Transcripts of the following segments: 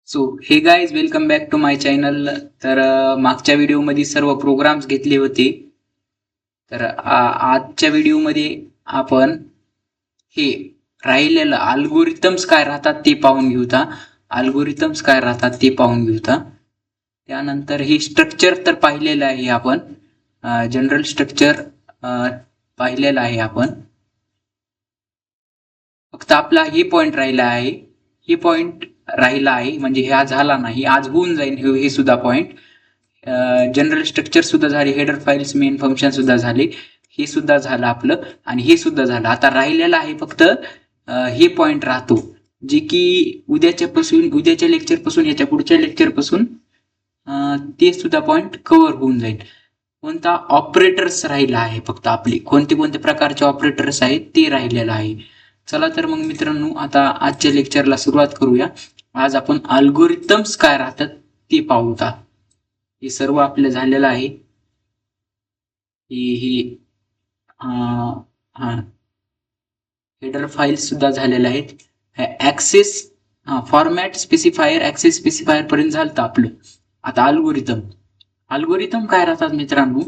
So hey guys welcome back to my channel. तर मागच्या व्हिडिओमध्ये सर्व प्रोग्राम्स घेतले होते. तर आजच्या व्हिडिओमध्ये आपण हे राहिलेलं अल्गोरिथम्स काय राहतात ते पाहून घेऊता. त्यानंतर हे स्ट्रक्चर तर पाहिलेलं आहे आपण, जनरल स्ट्रक्चर पाहिलेलं आहे आपण. फक्त आपला हे पॉइंट राहिला आहे म्हणजे हा झाला नाही, आज होऊन जाईल हे सुद्धा पॉइंट. जनरल स्ट्रक्चर सुद्धा झाले, हेडर फाइल्स मेन फंक्शन सुद्धा झाले, हे सुद्धा झालं आपलं आणि हे सुद्धा झालं. आता राहिलेलं आहे फक्त हे पॉइंट राहतो, जे की उद्याच्या लेक्चर पासून याच्या पुढच्या लेक्चर पासून ते सुद्धा पॉइंट कव्हर होऊन जाईल. कोणता ऑपरेटर्स राहिला आहे, फक्त आपले कोणते कोणते प्रकारचे ऑपरेटर्स आहेत ते राहिलेलं आहे. चला तर मग मित्रांनो, आता आजच्या लेक्चरला सुरुवात करूया. आज आपण अल्गोरिथम्स काय राहतात ते पाहूया. हे सर्व आपलं झालेलं आहे. हेडर फाइल्स सुद्धा झालेल्या आहेत. Access format specifier, access specifier पर्यंत झालं आपलं. आता अल्गोरिथम काय राहतात मित्रांनो?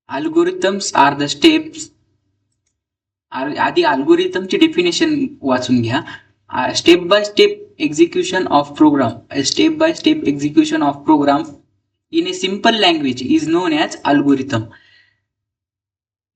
Algorithms are the steps. आधी अल्गोरिथमची डेफिनेशन वाचून घ्या. Step by step execution of program in a simple language is known as algorithm.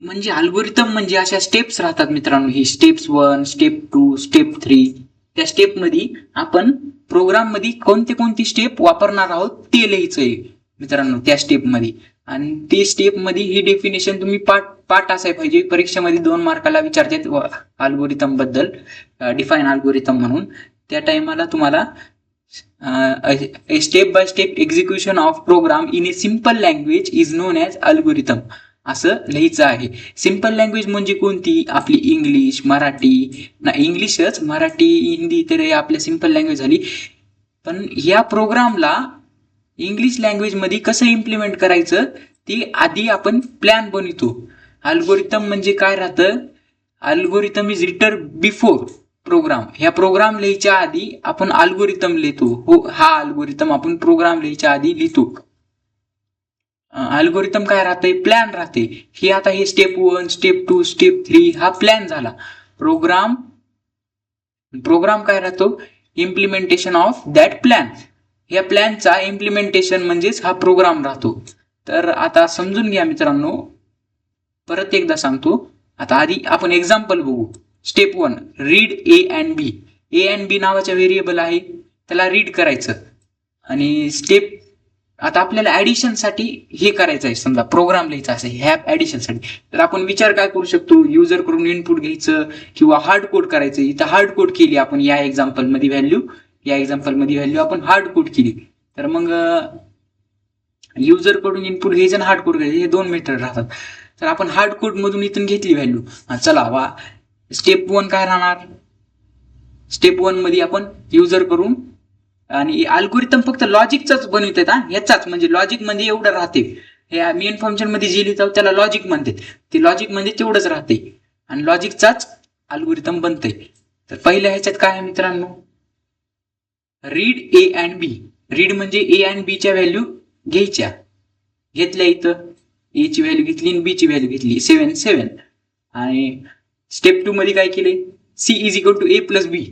म्हणजे अल्गोरिथम म्हणजे अशा स्टेप्स राहतात मित्रांनो. ही स्टेप्स 1, स्टेप 2, स्टेप 3. त्या स्टेप मध्ये आपण प्रोग्राम मध्ये कोणती स्टेप वापरणार आहोत ते लिहायचंय मित्रांनो त्या स्टेप मध्ये. आणि ते स्टेप मध्ये ही डेफिनेशन तुम्ही पाठ असाय पाहिजे. परीक्षेमध्ये 2 मार्काला विचारतात अल्गोरिथम बद्दल, डिफाईन अल्गोरिथम म्हणून. त्या टाइमाला तुम्हाला step by step execution of program in a simple language is known as algorithm असं लिहायचं आहे. सिंपल लँग्वेज म्हणजे कोणती? आपली इंग्लिश, मराठी, इंग्लिशच, मराठी, हिंदी तर आपल्या सिंपल लँग्वेज झाली. पण या प्रोग्रामला इंग्लिश लँग्वेज मध्ये कसं इम्प्लिमेंट करायचं ती आधी आपण प्लॅन बनवतो. अल्गोरिथम म्हणजे काय राहतं? Algorithm is written before program. ह्या प्रोग्राम लिहायच्या आधी आपण अल्गोरिथम लिहितो. हो, हा अल्गोरिथम आपण प्रोग्राम लिहायच्या आधी लिहितो. अल्गोरिथम काय राहते? प्लॅन राहते. ही आता हे स्टेप 1, स्टेप 2, स्टेप 3 हा प्लॅन झाला. प्रोग्राम काय राहतो? Implementation of that plan. या प्लॅनचा इम्प्लिमेंटेशन म्हणजेच हा प्रोग्राम राहतो. तर आता समजून घ्या मित्रांनो, परत एकदा सांगतो. आता आधी आपण एक्झाम्पल बघू. Step 1, read A and B. A and B नावाचा व्हेरिएबल आहे, त्याला रीड करायचं. आणि स्टेप आता आपल्याला ऍडिशन साठी हे करायचं आहे, समजा प्रोग्राम लिहायचा असेल ह्या ऍडिशन साठी, तर आपण विचार काय करू शकतो? युजर कडून इनपुट घ्यायचं किंवा हार्ड कोड करायचं. इथं हार्ड कोड केली आपण या एक्झाम्पल मध्ये व्हॅल्यू आपण हार्ड कोड केली. तर मग युजर कडून इनपुट घ्यायचं आणि हार्ड कोड घ्यायचं, हे 2 मेथड राहतात. तर आपण हार्ड कोड मधून इथून घेतली व्हॅल्यू. चला वा, स्टेप 1 काय राहणार? स्टेप 1 मध्ये आपण युजर करून आणि अल्गोरिथम फक्त लॉजिकचाच बनवतात. ह्याचाच म्हणजे लॉजिक म्हणजे एवढं राहते. हे मेन फंक्शन मध्ये जे लिहितात त्याला लॉजिक म्हणतात. ते लॉजिक म्हणजे तेवढंच राहते आणि लॉजिकचाच अल्गोरिथम बनते. तर पहिल्या ह्याच्यात काय आहे मित्रांनो? Read A and B. Read म्हणजे ए अँड बी च्या व्हॅल्यू घेतल्या. इथं ए ची व्हॅल्यू घेतली आणि बी ची व्हॅल्यू घेतली 7. आणि स्टेप 2 मध्ये काय केले? C is equal to A plus B.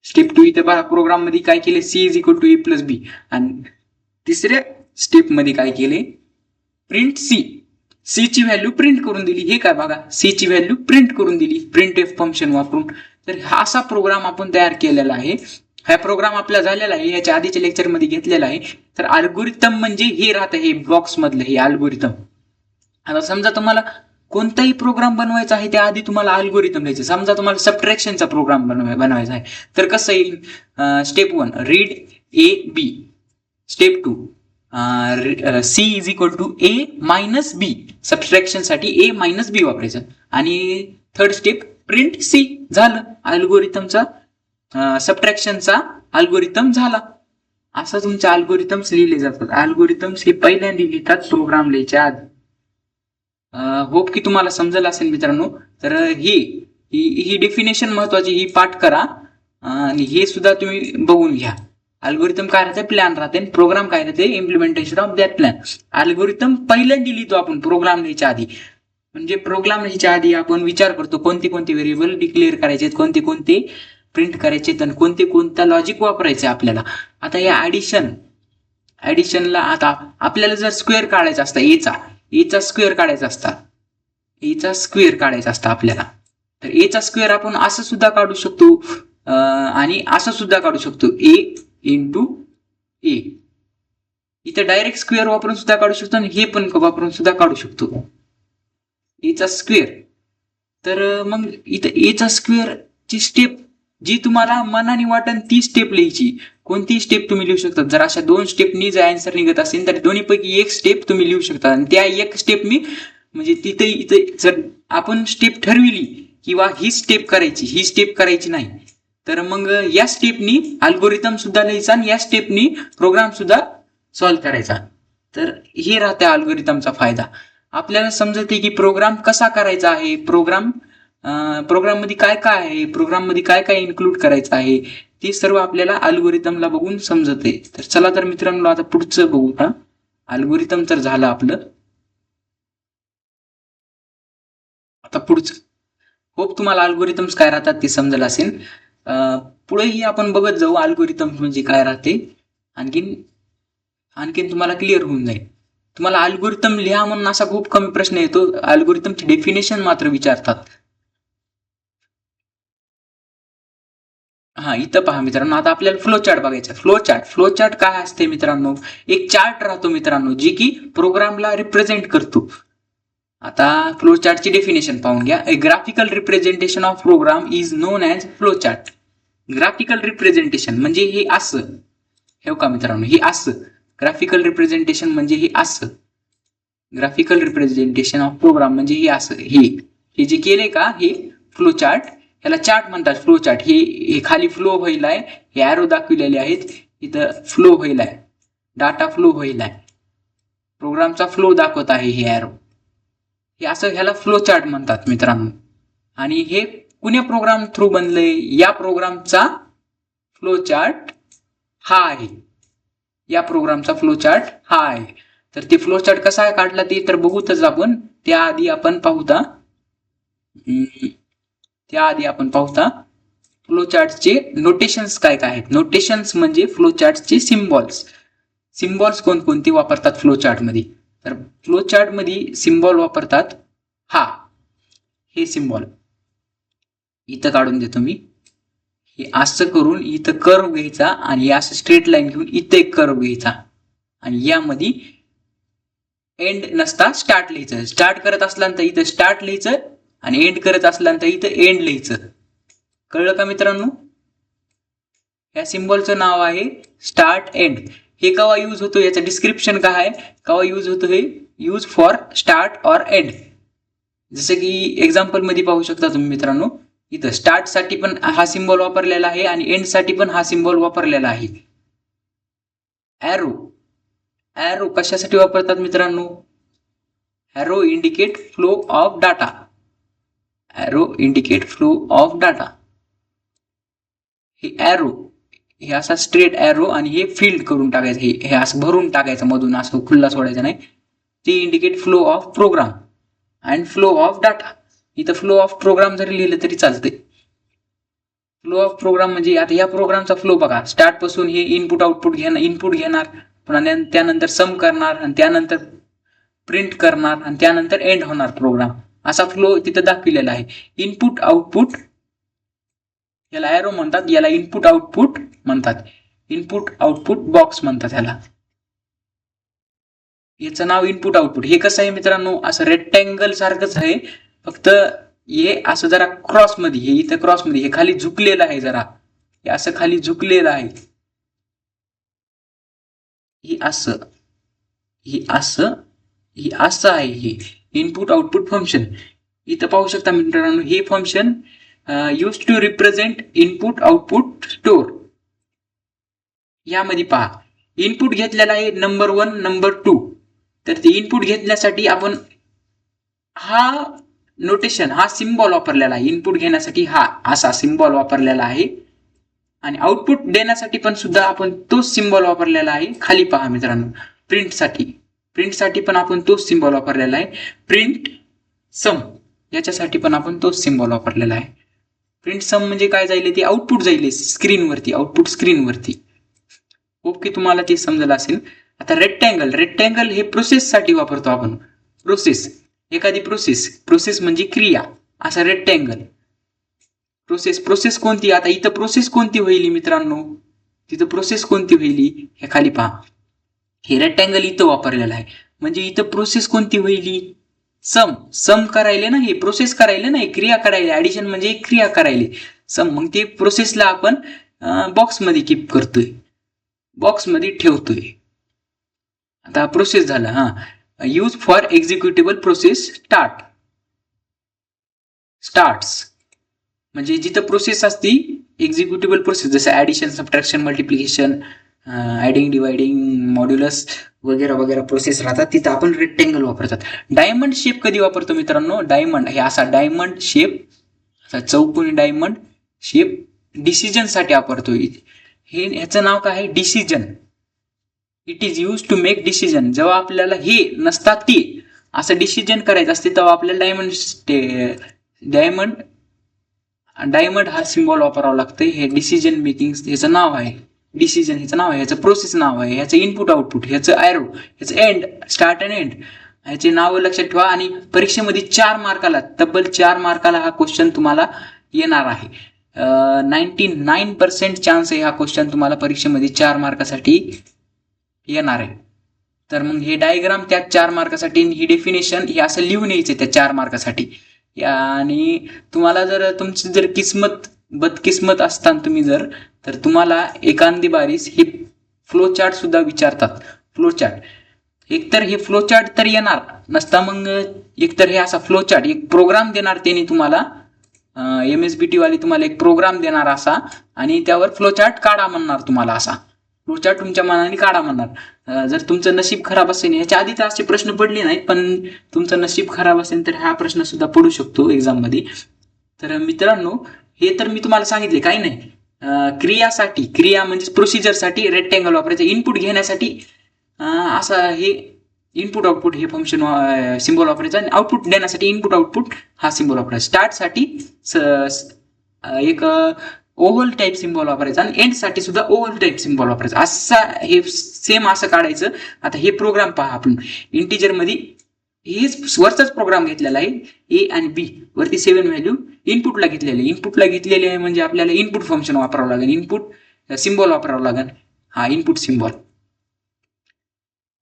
Step 2 इथं पहा प्रोग्राम मध्ये काय केले? C is equal to A plus B. आणि तिसऱ्या स्टेप मध्ये काय केले? Print C. सी ची व्हॅल्यू प्रिंट करून दिली. हे काय बघा, सी ची व्हॅल्यू प्रिंट करून दिली प्रिंट एफ फंक्शन वापरून. तर हा असा प्रोग्राम आपण तयार केलेला आहे. हा प्रोग्राम आपला झालेला आहे, याच्या आधीच्या लेक्चर मध्ये घेतलेला आहे. तर अल्गोरिथम म्हणजे हे राहतं, हे बॉक्स मधलं हे अल्गोरिथम. आता समजा तुम्हाला कोणताही प्रोग्राम बनवायचा आहे, त्याआधी तुम्हाला अल्गोरिथम लिहायचं. समजा तुम्हाला सबट्रॅक्शनचा प्रोग्राम बनवायचा आहे, तर कसं येईल? Step 1 read A B. Step 2 C is equal to A minus B. Subtraction साठी ए मायनस बी वापरायचं. आणि थर्ड स्टेप प्रिंट सी. झालं अल्गोरिथमचा, सबट्रॅक्शनचा अल्गोरिथम झाला. असं तुमचे अल्गोरिथम्स लिहिले जातात. अल्गोरिथम्स हे पहिल्यांदा लिहितात प्रोग्राम लिहायच्या आधी. होप की तुम्हाला समजलं असेल मित्रांनो. तर ही डेफिनेशन महत्वाची, ही पाठ करा. आणि हे सुद्धा तुम्ही बघून घ्या. अल्गोरिदम काय राहते, प्लॅन राहते, प्रोग्राम काय राहते, implementation of that plan. Algorithm पहिल्यांदा लिहितो आपण प्रोग्राम लिहायच्या आधी. म्हणजे प्रोग्राम लिहायच्या आधी आपण विचार करतो कोणते कोणते व्हेरिएबल डिक्लेअर करायचे, कोणते कोणते प्रिंट करायचे आणि कोणते कोणता लॉजिक वापरायचे आपल्याला. आता हे ऍडिशनला आता आपल्याला जर स्क्वेअर काढायचा असता, एचा स्क्वेअर काढायचा असता आपल्याला, तर एचा स्क्वेअर आपण असं सुद्धा काढू शकतो आणि असं सुद्धा काढू शकतो, ए इंटू ए. इथं डायरेक्ट स्क्वेअर वापरून सुद्धा काढू शकतो आणि हे पण वापरून सुद्धा काढू शकतो एचा स्क्वेअर. तर मग इथं एचा स्क्वेअर ची स्टेप जी तुम्हाला मनाने वाटेल ती स्टेप लिहायची. कोणतीही स्टेप तुम्ही लिहू शकता. जर अशा 2 स्टेपनी जर आन्सर निघत असेल तर दोन्हीपैकी एक स्टेप तुम्ही लिहू शकता. आणि त्या एक स्टेप मी म्हणजे इथे जर आपण स्टेप ठरविली किंवा ही स्टेप करायची नाही, तर मग या स्टेपनी अल्गोरिदम सुद्धा लिहायचा आणि या स्टेपनी प्रोग्राम सुद्धा सॉल्व्ह करायचा. तर हे राहते अल्गोरिदमचा फायदा. आपल्याला समजते की प्रोग्राम कसा करायचा आहे, प्रोग्राम मध्ये काय काय आहे, प्रोग्राम मध्ये काय काय इन्क्लूड करायचं आहे, ते सर्व आपल्याला अल्गोरिदमला बघून समजते. तर चला तर मित्रांनो आता पुढचं बघू. अल्गोरिदम तर झालं आपलं. आता पुढचं होप तुम्हाला अल्गोरिदम्स काय राहतात ते समजलं असेल. पुढेही आपण बघत जाऊ अल्गोरिदम म्हणजे काय राहते, आणखीन तुम्हाला क्लिअर होऊन जाईल. तुम्हाला अल्गोरिदम लिहा म्हणून असा खूप कमी प्रश्न येतो. अल्गोरिदमची डेफिनेशन मात्र विचारतात. इथं पहा मित्रांनो, आता आपल्याला फ्लो चार्ट बघायचा. फ्लो चार्ट काय असते मित्रांनो, एक चार्ट राहतो मित्रांनो जी की प्रोग्रामला रिप्रेझेंट करतो. आता फ्लो चार्टची डेफिनेशन पाहून घ्या. A graphical representation of program is known as flow chart. Graphical representation म्हणजे हे असं, हे का मित्रांनो, हे असं ग्राफिकल रिप्रेझेंटेशन म्हणजे हे असं. ग्राफिकल रिप्रेझेंटेशन ऑफ प्रोग्राम म्हणजे हे असं, हे जे केले का हे फ्लो चार्ट, याला चार्ट म्हणतात. फ्लो चार्ट हे खाली फ्लो व्हायला आहे, हे ॲरो दाखविलेले आहेत. इथं फ्लो व्हायला आहे, डाटा फ्लो व्हायला आहे, प्रोग्रामचा फ्लो दाखवत आहे हे ॲरो. हे असं ह्याला फ्लो चार्ट म्हणतात मित्रांनो. आणि हे कुण्या प्रोग्राम थ्रू बनलंय, या प्रोग्रामचा फ्लो चार्ट हा आहे. या प्रोग्रामचा फ्लो चार्ट हा आहे. तर ते फ्लो चार्ट कसा काढला ते तर बघूतच आपण. त्याआधी आपण पाहूता फ्लो चार्टचे नोटेशन्स काय काय आहेत. नोटेशन्स म्हणजे फ्लो चार्टचे सिम्बॉल्स कोणकोणते वापरतात फ्लो चार्ट मध्ये. तर फ्लो चार्ट मध्ये सिम्बॉल वापरतात हे सिम्बॉल इथं काढून देतो मी. हे असं करून इथं कर्व घ्यायचा आणि असं स्ट्रेट लाईन घेऊन इथं एक कर्व घ्यायचा आणि यामध्ये एंड नसता स्टार्ट लिहायचं. स्टार्ट करत असल्यानंतर इथं स्टार्ट लिहायचं आणि एंड करत असल्यानंतर इथं एंड लिहायचं. कळलं का मित्रांनो? या सिम्बॉलचं नाव आहे स्टार्ट एंड. हे केव्हा यूज होतो, याचं डिस्क्रिप्शन काय आहे, केव्हा यूज होतो, हे use for start or end. जसं की एक्झाम्पल मध्ये पाहू शकता तुम्ही मित्रांनो, इथं स्टार्ट साठी पण हा सिम्बॉल वापरलेला आहे आणि एंड साठी पण हा सिम्बॉल वापरलेला आहे. ॲरो कशासाठी वापरतात मित्रांनो, arrow indicate flow of data. हे ॲरो हे असा स्ट्रेट ॲरो आणि हे फिल्ड करून टाकायचं, हे असं भरून टाकायचं, मधून असं खुल्ला सोडायचं नाही. ते indicate flow of program and flow of data. इथं फ्लो ऑफ प्रोग्राम जरी लिहिलं तरी चालते. फ्लो ऑफ प्रोग्राम म्हणजे आता या प्रोग्रामचा फ्लो बघा, स्टार्ट पासून हे इनपुट घेणार, पुन्हा त्यानंतर सम करणार आणि त्यानंतर प्रिंट करणार आणि त्यानंतर एंड होणार प्रोग्राम. असा फ्लो तिथं दाखविलेला आहे. इनपुट आउटपुट याला ॲरो म्हणतात, याला इनपुट आउटपुट म्हणतात. इनपुट आउटपुट बॉक्स म्हणतात ह्याला. याचं नाव इनपुट आउटपुट. हे कसं आहे मित्रांनो, असं रेक्टँगल सारखंच आहे, फक्त हे असं जरा क्रॉस मध्ये, हे इथं क्रॉस मध्ये, हे खाली झुकलेलं आहे, जरा हे असं खाली झुकलेलं आहे. हे असं आहे. हे इनपुट आउटपुट फंक्शन इथं पाहू शकता मित्रांनो. हे function use to represent input output store. यामध्ये पहा इनपुट घेतलेला आहे नंबर 1 नंबर 2. तर ते इनपुट घेतल्यासाठी आपण हा नोटेशन, हा सिम्बॉल वापरलेला आहे. इनपुट घेण्यासाठी हा असा सिम्बॉल वापरलेला आहे. आणि आउटपुट देण्यासाठी पण सुद्धा आपण तोच सिम्बॉल वापरलेला आहे. खाली पहा मित्रांनो, प्रिंटसाठी पण आपण तोच सिम्बॉल वापरलेला आहे. प्रिंट सम याच्यासाठी पण आपण तोच सिम्बॉल वापरलेला आहे. प्रिंट सम म्हणजे काय जाईल, ते आउटपुट जाईल स्क्रीनवरती, आउटपुट स्क्रीनवरती. ओके, तुम्हाला ते समजलं असेल. आता रेक्टँगल हे प्रोसेससाठी वापरतो आपण. एखादी प्रोसेस म्हणजे क्रिया, असा रेक्टँगल. प्रोसेस कोणती, आता इथं प्रोसेस कोणती होईल मित्रांनो, तिथं प्रोसेस कोणती होईल हे खाली पहा. हे रेक्टँगल इथं वापरलेलं आहे, म्हणजे इथं प्रोसेस कोणती होईल, सम करायले ना, हे प्रोसेस करायले ना, हे क्रिया करायले. ऍडिशन म्हणजे क्रिया करायले सम. मग ते प्रोसेसला आपण बॉक्समध्ये कीप करतोय, बॉक्समध्ये ठेवतोय. आता प्रोसेस झाला. Use for executable process starts म्हणजे जिथं प्रोसेस असती एक्झिक्युटेबल प्रोसेस, जसं addition, subtraction, multiplication, adding, dividing, modulus वगैरे प्रोसेस राहतात, तिथं आपण रेक्टँगल वापरतात. डायमंड शेप कधी वापरतो मित्रांनो, डायमंड हे असा डायमंड शेप, असा चौकोनी डायमंड शेप डिसिजन साठी वापरतो. हे ह्याचं नाव काय आहे, decision. It is use to make decision. जेव्हा आपल्याला हे नसतात ते असं डिसिजन करायचं असते, तेव्हा आपल्याला डायमंड हा सिम्बॉल वापरावा लागतंय. हे डिसिजन मेकिंग ह्याचं नाव आहे, डिसिजन ह्याचं नाव आहे, ह्याचं प्रोसेस नाव आहे, ह्याचं इनपुट आउटपुट, ह्याचं ॲरो, ह्याचं एंड, स्टार्ट अँड एंड, ह्याचे नाव लक्षात ठेवा. आणि परीक्षेमध्ये 4 मार्काला, तब्बल 4 मार्काला हा क्वेश्चन तुम्हाला येणार आहे. 99% चान्स आहे हा क्वेश्चन तुम्हाला परीक्षेमध्ये 4 मार्कासाठी येणार आहे. तर मग हे डायग्राम त्या 4 मार्कासाठी, ही डेफिनेशन हे असं लिहून यायचं त्या 4 मार्कासाठी. आणि तुम्हाला जर तुमची जर बदकिस्मत असताना तुम्ही जर, तर तुम्हाला एखादी बारीस हे फ्लो चार्ट सुद्धा विचारतात. फ्लो चार्ट एकतर हे फ्लो चार्ट तर येणार नसता, मग एकतर हे असा फ्लो चार्ट एक प्रोग्राम देणार त्यांनी तुम्हाला, MSBT वाली तुम्हाला एक प्रोग्राम देणार असा, आणि त्यावर फ्लो चार्ट काढा म्हणणार तुम्हाला. असा फ्लो चार्ट तुमच्या मनाने काढा म्हणणार. जर तुमचं नशीब खराब असेल, याच्या आधीच असे प्रश्न पडले नाहीत, पण तुमचं नशीब खराब असेल तर हा प्रश्न सुद्धा पडू शकतो एक्झाम मध्ये. तर मित्रांनो, हे तर मी तुम्हाला सांगितले, काही नाही. क्रिया म्हणजे प्रोसिजरसाठी रेक्टँगल वापरायचं. इनपुट घेण्यासाठी असा हे इनपुट आउटपुट हे फंक्शन सिम्बॉल वापरायचं, आणि आउटपुट देण्यासाठी इनपुट आउटपुट हा सिम्बॉल वापरायचा. स्टार्टसाठी एक ओव्हल टाईप सिम्बॉल वापरायचा, आणि एंडसाठी सुद्धा ओव्हल टाईप सिम्बॉल वापरायचा. असा हे सेम असं काढायचं. आता हे प्रोग्राम पहा, आपण इंटिजरमध्ये हेच वरचाच प्रोग्राम घेतलेला आहे. A आणि B वरती 7 व्हॅल्यू इनपुटला घेतलेली आहे, म्हणजे आपल्याला इनपुट फंक्शन वापरावं लागेल, इनपुट सिम्बॉल वापरावं लागेल, हा इनपुट सिम्बॉल.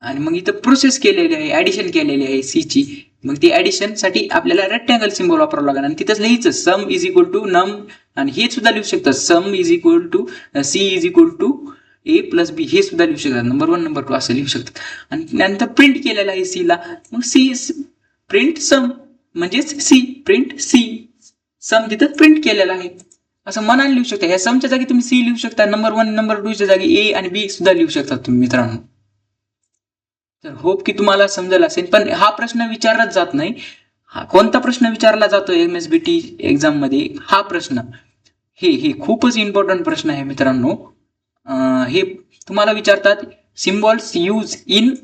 आणि मग इथं प्रोसेस केलेली आहे, ऍडिशन केलेली आहे C ची. मग ती ऍडिशन साठी आपल्याला रेक्टँगल सिम्बॉल वापरावं लागेल, आणि तिथंच लिहायचं सम इज इक्वल टू नम, आणि हे सुद्धा लिहू शकतात, sum is equal to C is equal to A plus B, हे सुद्धा लिहू शकतात, नंबर 1 नंबर 2 असं लिहू शकतात. आणि त्यानंतर प्रिंट केलेलं आहे C ला, मग C प्रिंट सम म्हणजेच C प्रिंट C, सम तिथं प्रिंट केलेला आहे असं मनाने लिहू शकता. ह्या समच्या जागी तुम्ही C लिहू शकता, नंबर 1 नंबर 2 च्या जागी A आणि B सुद्धा लिहू शकता तुम्ही मित्रांनो. तर होप की तुम्हाला समजेल असेल. पण हा प्रश्न विचारलाच जात नाही. कोणता प्रश्न विचारला जातो MSBT एक्झाम मध्ये, हा प्रश्न हे खूपच इम्पॉर्टंट प्रश्न आहे मित्रांनो. हे तुम्हाला विचारतात, symbols use in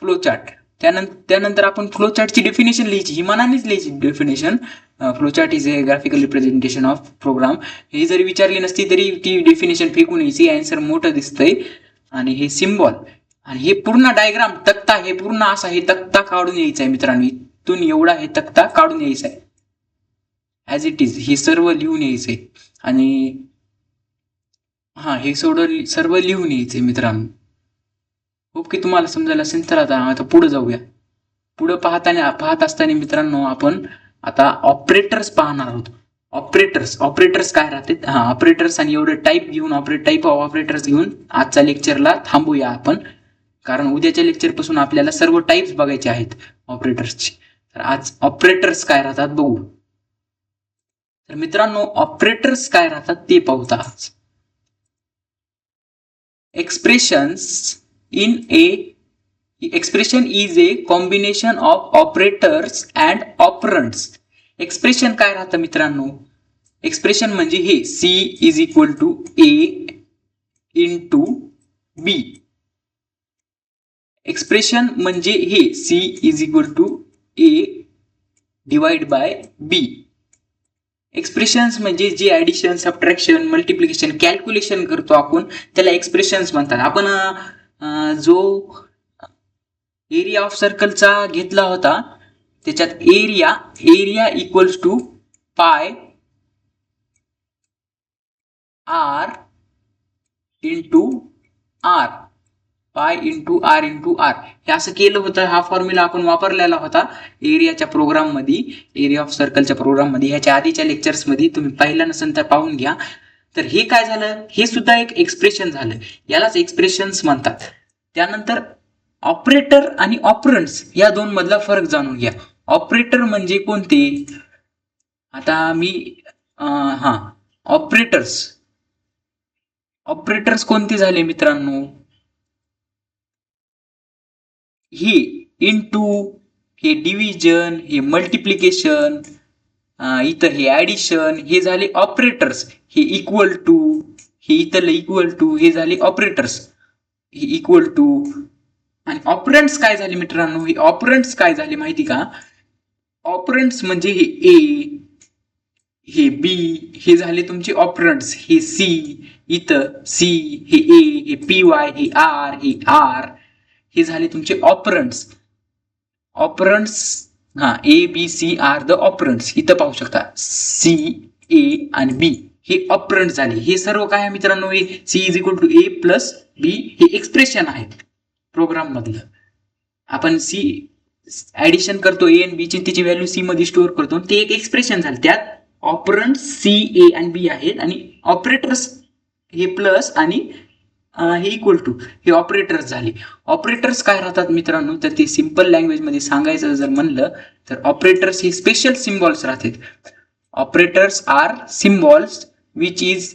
flow chart. त्यानंतर आपण फ्लो चार्टची डेफिनेशन लिहायची, ही मनानेच लिहायची definition. Flow chart is a graphical representation of program. हे जरी विचारली नसती तरी ती डेफिनेशन फेकून यायची, आन्सर मोठं दिसतंय. आणि हे सिम्बॉल आणि हे पूर्ण डायग्राम तक्ता, हे पूर्ण असा हे तक्ता काढून यायचा आहे मित्रांनो. इथून एवढा हे तक्ता काढून यायचा आहे, ऍज इट इज हे सर्व लिहून यायचंय. आणि हे सर्व लिहून यायचंय मित्रांनो. खूप की तुम्हाला समजायला असेल. तर आता पुढे जाऊया. पुढे पाहत असताना मित्रांनो, आपण आता ऑपरेटर्स पाहणार आहोत. ऑपरेटर्स काय राहते, ऑपरेटर्स, आणि एवढं टाईप ऑफ ऑपरेटर्स घेऊन आजच्या लेक्चरला थांबूया आपण, कारण उद्याच्या लेक्चर पासून आपल्याला सर्व टाईप्स बघायचे आहेत ऑपरेटर्सचे. तर आज ऑपरेटर्स काय राहतात बघू. तर मित्रांनो, ऑपरेटर्स काय राहतात ते पाहूत आज. Expression is a combination of operators and operands. Expression काय राहतं मित्रांनो, एक्सप्रेशन म्हणजे हे C is equal to A into B. Expression म्हणजे हे C is equal to A divide by B. Expressions म्हणजे जे ऍडिशन, सबट्रॅक्शन, मल्टिप्लिकेशन, कॅल्क्युलेशन करतो आपण त्याला एक्सप्रेशन्स म्हणतात. आपण जो एरिया ऑफ सर्कलचा घेतला होता त्याच्यात area equals to pi r into r, pi into r हे असं केलं होतं. हा फॉर्म्युला आपण वापरलेला होता एरियाच्या प्रोग्राम मध्ये, एरिया ऑफ सर्कलच्या प्रोग्राम मध्ये. ह्याच्या आधीच्या लेक्चर्स मध्ये तुम्ही पाहिलं नसेल तर पाहून घ्या. तर हे काय झालं, हे सुद्धा एक एक्सप्रेशन झालं, यालाच एक्सप्रेशन्स म्हणतात. त्यानंतर ऑपरेटर आणि ऑपरंड्स या दोन मधला फरक जाणून घ्या. ऑपरेटर म्हणजे कोणते, आता मी ऑपरेटर्स कोणते झाले मित्रांनो, हे इनटू, हे डिव्हिजन, हे मल्टिप्लिकेशन, इथं हे ऍडिशन, हे झाले ऑपरेटर्स. हे इक्वल टू, हे इथं इक्वल टू, हे झाले ऑपरेटर्स, हे इक्वल टू. आणि ऑपरंट्स काय झाले मित्रांनो, हे ऑपरंट्स काय झाले माहिती का, ऑपरंट्स म्हणजे हे ए, हे बी, हे झाले तुमचे ऑपरंट्स. हे सी, इथं सी, हे ए, हे पी वाय, हे आर, हे झाले तुमचे operands. A B C are the operands. इथं पाहू शकता सी, ए आणि बी हे ऑपरंट झाले. हे सर्व काय आहे मित्रांनो, हे C is equal to A plus B, हे एक्सप्रेशन आहेत प्रोग्राम मधलं. आपण सी ऍडिशन करतो ए आणि बी ची, त्याची व्हॅल्यू सी मध्ये स्टोअर करतो, ते एक एक्सप्रेशन झालं. त्यात ऑपरंट सी, ए आणि बी आहेत आणि ऑपरेटर्स हे प्लस आणि हे इक्वल टू, हे ऑपरेटर्स झाले. ऑपरेटर्स काय राहतात मित्रांनो, तर ते सिंपल लँग्वेज मध्ये सांगायचं जर म्हणलं तर ऑपरेटर्स हे स्पेशल सिम्बॉल्स राहतात. Operators are symbols which is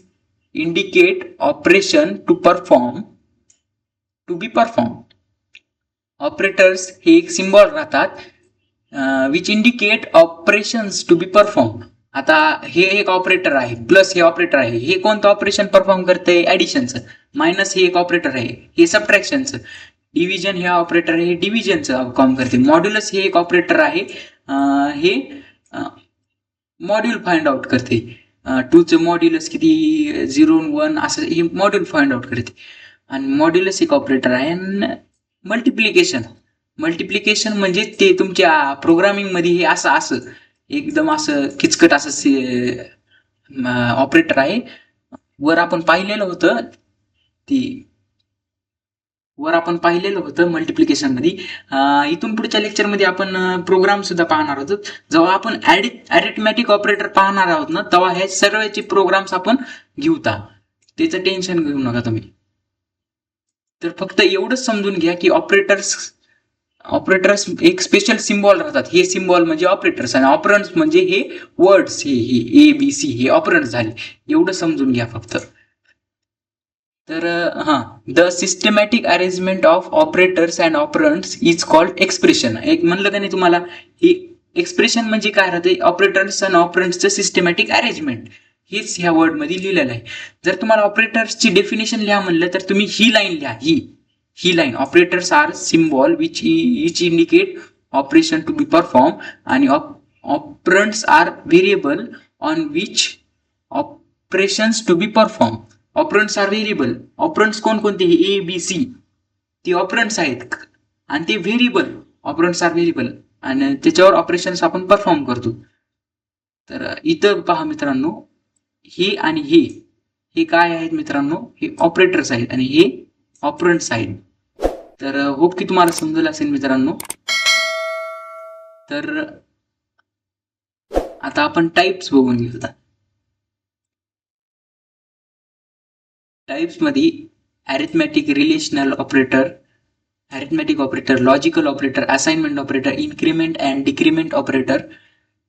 indicate operation to be perform. Operators हे एक सिम्बॉल राहतात which indicate operations to be perform. आता हे एक ऑपरेटर आहे, प्लस हे ऑपरेटर आहे, हे कोणतं ऑपरेशन परफॉर्म करतंय, ऍडिशनचं. मायनस हे एक ऑपरेटर आहे, हे सबट्रॅक्शनचं. डिव्हिजन हे ऑपरेटर आहे, हे डिव्हिजनचं काम करते. मॉड्युलस हे एक ऑपरेटर आहे, हे मॉड्यूल फाइंड आउट करते. 2चं मॉड्युलस किती, 0 1 असं हे मॉड्यूल फाइंड आउट करते. आणि मॉड्युलस एक ऑपरेटर आहे. आणि मल्टिप्लिकेशन म्हणजे ते तुमच्या प्रोग्रामिंग मध्ये हे असं एकदम असं किचकट असं ऑपरेटर आहे. वर आपण पाहिलेलं होतं मल्टिप्लिकेशन मध्ये. इथून पुढच्या लेक्चर मध्ये आपण प्रोग्राम सुद्धा पाहणार आहोत. जेव्हा आपण अरिथमॅटिक ऑपरेटर पाहणार आहोत ना, तेव्हा हे सर्वचे प्रोग्राम्स आपण घेऊता, त्याचं टेन्शन घेऊ नका तुम्ही. तर फक्त एवढंच समजून घ्या की ऑपरेटर्स एक स्पेशल सिम्बॉल राहतात. हे सिम्बॉल म्हणजे ऑपरेटर्स आणि ऑपरंट्स म्हणजे हे वर्ड्स, हे ए बी सी हे ऑपरंट्स झाले. एवढं समजून घ्या फक्त. तर the systematic arrangement of operators and operands is called expression. एक म्हणलं का नाही तुम्हाला, हे एक्सप्रेशन म्हणजे काय राहते, ऑपरेटर्स अँड ऑपरंट्सचं सिस्टमॅटिक अरेंजमेंट, हेच ह्या वर्ड मध्ये लिहिलेलं आहे. जर तुम्हाला ऑपरेटर्सची डेफिनेशन लिहा म्हणलं तर तुम्ही ही लाईन लिहा, ही line. Operators are symbol which indicate operation to be perform आणि operands are variable on which operations to be perform. Operands are variable. Operands कोणकोणते, ए बी सी ते ऑपरंट्स आहेत आणि ते व्हेरिएबल, ऑपरंट्स आर व्हेरिएबल आणि त्याच्यावर ऑपरेशन्स आपण परफॉर्म करतो. तर इथं पहा मित्रांनो, हे आणि हे काय आहेत मित्रांनो, हे ऑपरेटर्स आहेत आणि हे ऑपरंट्स आहेत. तर होप की तुम्हाला समजलं असेल मित्रांनो. तर आता आपण टाइप्स बघून घेऊया. टाइप्स मध्ये arithmetic, relational operator, logical operator, assignment operator, increment and decrement operator,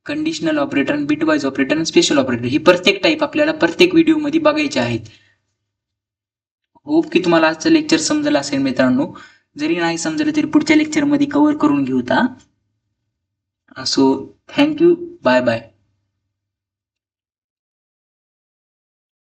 conditional operator, bitwise operator आणि स्पेशल ऑपरेटर. ही प्रत्येक टाईप आपल्याला प्रत्येक व्हिडिओ मध्ये बघायचे आहेत. होप की तुम्हाला आजचं लेक्चर समजलं असेल मित्रांनो. जरी नाही समजलं तरी पुढच्या लेक्चर मध्ये कव्हर करून घेऊता. So thank you, bye bye.